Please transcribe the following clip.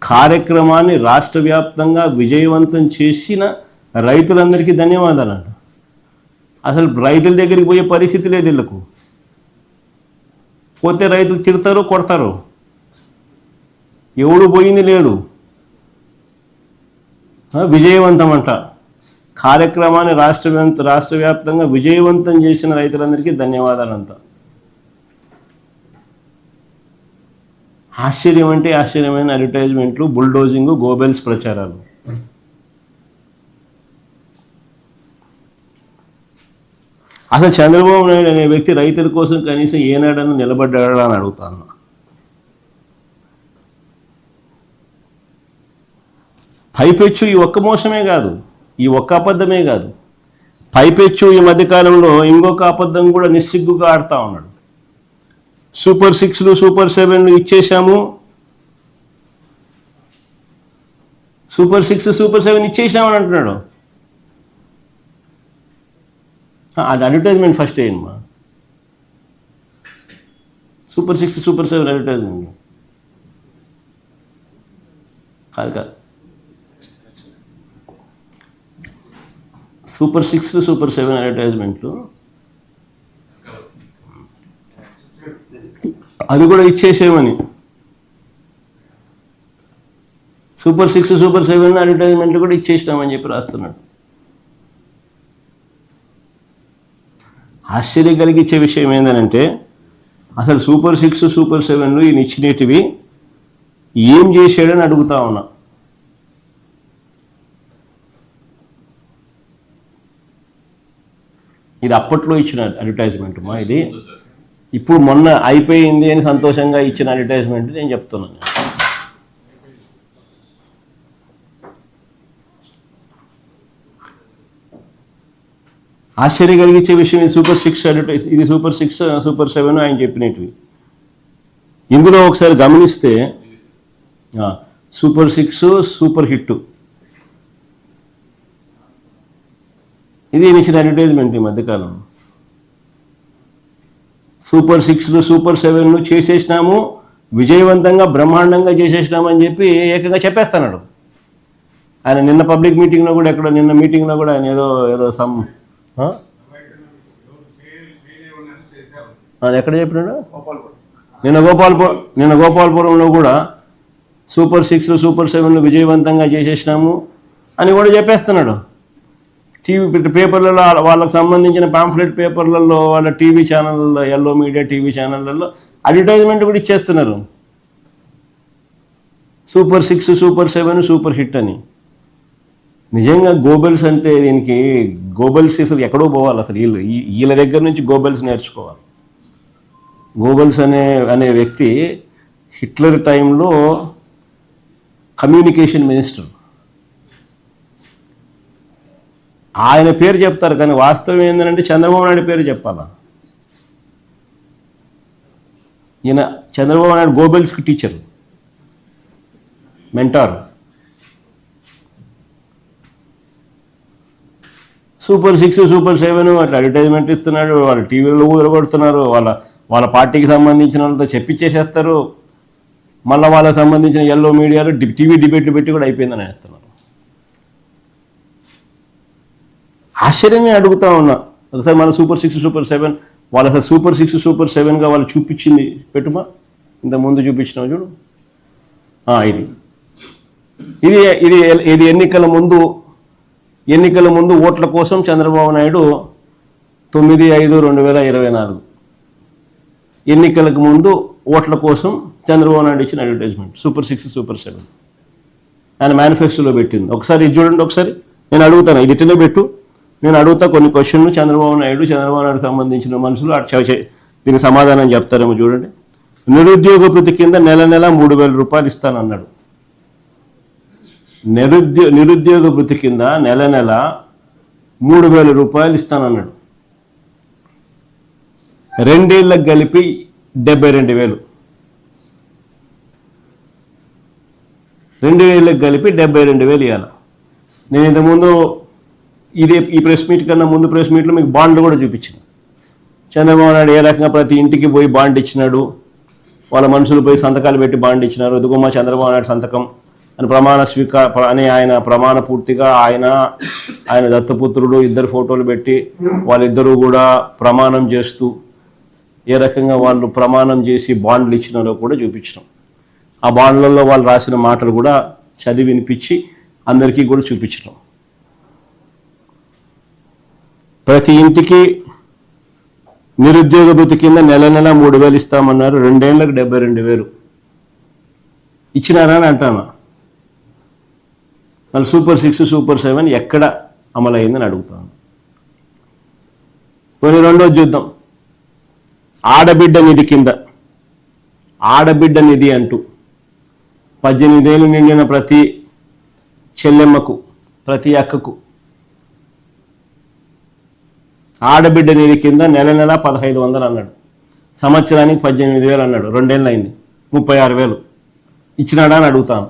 కార్యక్రమాన్ని రాష్ట్ర వ్యాప్తంగా విజయవంతం చేసిన రైతులందరికీ ధన్యవాదాలు. అసలు రైతుల దగ్గరికి పోయే పరిస్థితి లేదు వీళ్ళకు. పోతే రైతులు తిడతారు, కొడతారు. ఎవడు పోయింది లేదు. విజయవంతం అంట. కార్యక్రమాన్ని రాష్ట్ర వ్యాప్తంగా విజయవంతం చేసిన రైతులందరికీ ధన్యవాదాలంట. ఆశ్చర్యం అంటే ఆశ్చర్యమైన అడ్వర్టైజ్మెంట్లు, బుల్డోజింగ్, గోబెల్స్ ప్రచారాలు. అసలు చంద్రబాబు నాయుడు అనే వ్యక్తి రైతుల కోసం కనీసం ఏనాడన్నా నిలబడ్డాడా అని అడుగుతాను. పైపెచ్చు ఈ ఒక్క మోసమే కాదు, ఈ ఒక్క అబద్ధమే కాదు, పైపెచ్చు ఈ మధ్యకాలంలో ఇంకొక అబద్ధం కూడా నిస్సిగ్గుగా ఆడుతూ ఉన్నాడు. సూపర్ 6లు సూపర్ 7లు ఇచ్చేసాము, సూపర్ 6 సూపర్ 7 ఇచ్చేసామని అంటున్నాడు. అది అడ్వర్టైజ్మెంట్ ఫస్ట్ వేయమ్మా. సూపర్ 6 సూపర్ 7 అడ్వర్టైజ్మెంట్ కాదు. సూపర్ 6 సూపర్ 7 అడ్వర్టైజ్మెంట్లు అది కూడా ఇచ్చేసేమని. సూపర్ 6 సూపర్ 7 అడ్వర్టైజ్మెంట్లు కూడా ఇచ్చేసినామని చెప్పి రాస్తున్నాడు. ఆశ్చర్యం కలిగించే విషయం ఏంటంటే అసలు సూపర్ 6 సూపర్ 7లు ఈయన ఇచ్చినటివి ఏం చేశాడని అడుగుతా ఉన్నా. ఇది అప్పట్లో ఇచ్చిన అడ్వర్టైజ్మెంట్ మా, ఇది ఇప్పుడు మొన్న అయిపోయింది అని సంతోషంగా ఇచ్చిన అడ్వర్టైజ్మెంట్ నేను చెప్తున్నాను. ఆశ్చర్యం కలిగించే విషయం ఇది సూపర్ 6 అడ్వర్టైజ్, ఇది సూపర్ 6 సూపర్ 7 ఆయన చెప్పినవి. ఇందులో ఒకసారి గమనిస్తే సూపర్ 6 సూపర్ హిట్ ఇది ఇచ్చిన అడ్వర్టైజ్మెంట్ ఈ మధ్యకాలం. సూపర్ 6లు సూపర్ 7లు చేసేసినాము, విజయవంతంగా బ్రహ్మాండంగా చేసేసినాము అని చెప్పి ఏకంగా చెప్పేస్తున్నాడు ఆయన. నిన్న పబ్లిక్ మీటింగ్లో కూడా నిన్న మీటింగ్లో కూడా ఆయన ఏదో సమ్ ఎక్కడ చెప్పినాడు, నిన్న గోపాలపురంలో కూడా సూపర్ 6లు సూపర్ 7లు విజయవంతంగా చేసేసినాము అని కూడా చెప్పేస్తున్నాడు. టీవీ పేపర్లలో వాళ్ళకు సంబంధించిన పాంఫ్లెట్ పేపర్లలో, వాళ్ళ టీవీ ఛానళ్ళలో, ఎల్లో మీడియా టీవీ ఛానళ్ళలో అడ్వర్టైజ్మెంట్ కూడా ఇచ్చేస్తున్నారు. సూపర్ 6 సూపర్ 7 సూపర్ హిట్ అని. నిజంగా గోబెల్స్ అంటే దీనికి గోబెల్స్ అసలు ఎక్కడో పోవాలి. అసలు వీళ్ళ దగ్గర నుంచి గోబెల్స్ నేర్చుకోవాలి. గోబెల్స్ అనే వ్యక్తి హిట్లర్ టైంలో కమ్యూనికేషన్ మినిస్టర్. ఆయన పేరు చెప్తారు కానీ వాస్తవం ఏంటంటే చంద్రబాబు నాయుడు పేరు చెప్పాలా. ఈయన చంద్రబాబు నాయుడు గోబెల్స్కి టీచర్, మెంటార్. సూపర్ 6 సూపర్ 7 అట్లా అడ్వర్టైజ్మెంట్ ఇస్తున్నాడు. వాళ్ళ టీవీలో ఊదరగొడుతున్నారు. వాళ్ళ పార్టీకి సంబంధించిన వాళ్ళతో చెప్పించేసేస్తారు. మళ్ళీ వాళ్ళకి సంబంధించిన ఎల్లో మీడియాలో టీవీ డిబేట్లు పెట్టి కూడా అయిపోయిందని వేస్తున్నారు. ఆశ్చర్యంగా అడుగుతా ఉన్నా. ఒకసారి మన సూపర్ 6 సూపర్ 7 వాళ్ళు అసలు సూపర్ 6 సూపర్ 7గా వాళ్ళు చూపించింది పెట్టుమా. ఇంత ముందు చూపించినావు చూడు. ఇది ఎన్నికల ముందు ఓట్ల కోసం చంద్రబాబు నాయుడు 9/5/2024 ఎన్నికలకు ముందు ఓట్ల కోసం చంద్రబాబు నాయుడు ఇచ్చిన అడ్వర్టైజ్మెంట్ సూపర్ 6 సూపర్ 7 ఆయన మేనిఫెస్టోలో పెట్టింది. ఒకసారి ఇది చూడండి. ఒకసారి నేను అడుగుతాను, ఇది ఇట్లనే పెట్టు. నేను అడుగుతా కొన్ని క్వశ్చన్లు, చంద్రబాబు నాయుడు సంబంధించిన మనుషులు దీనికి సమాధానం చెప్తారేమో చూడండి. నిరుద్యోగ భృతి కింద నెల 3,000 రూపాయలు ఇస్తానన్నాడు. నిరుద్యోగ భృతి కింద నెల 3,000 రూపాయలు ఇస్తానన్నాడు. 2 ఏళ్ళకి కలిపి 72,000. 2 ఏళ్ళకి కలిపి 72,000 ఇవ్వాలి. నేను ఇంతకుముందు ఈ ప్రెస్ మీట్ కన్నా ముందు ప్రెస్ మీట్లో మీకు బాండ్లు కూడా చూపించాను. చంద్రబాబు నాయుడు ఏ రకంగా ప్రతి ఇంటికి పోయి బాండ్ ఇచ్చినాడు, వాళ్ళ మనుషులు పోయి సంతకాలు పెట్టి బాండ్ ఇచ్చినారు. ఎదుగుమా చంద్రబాబు నాయుడు సంతకం, అని ఆయన ప్రమాణ పూర్తిగా ఆయన దత్తపుత్రుడు ఇద్దరు ఫోటోలు పెట్టి వాళ్ళిద్దరూ కూడా ప్రమాణం చేస్తూ ఏ రకంగా వాళ్ళు ప్రమాణం చేసి బాండ్లు ఇచ్చినారో కూడా చూపించినాం. ఆ బాండ్లలో వాళ్ళు రాసిన మాటలు కూడా చదివి వినిపించి అందరికీ కూడా చూపించడం. ప్రతి ఇంటికి నిరుద్యోగ భృతి కింద నెల 3,000 ఇస్తామన్నారు. 2 ఏళ్లకు 72,000 ఇచ్చినారా అని అంటాను. మళ్ళీ సూపర్ 6 సూపర్ 7 ఎక్కడ అమలైందని అడుగుతాను. కొన్ని రెండోది చూద్దాం. ఆడబిడ్డ నిధి కింద ఆడబిడ్డ నిధి అంటూ 18 ఏళ్ళు నిండిన ప్రతి చెల్లెమ్మకు ప్రతి అక్కకు ఆడబిడ్డ నిధి కింద నెల 1,500 అన్నాడు. సంవత్సరానికి 18,000 అన్నాడు. 2 ఏళ్ళు అయింది, 36,000 ఇచ్చినాడా అని అడుగుతాను.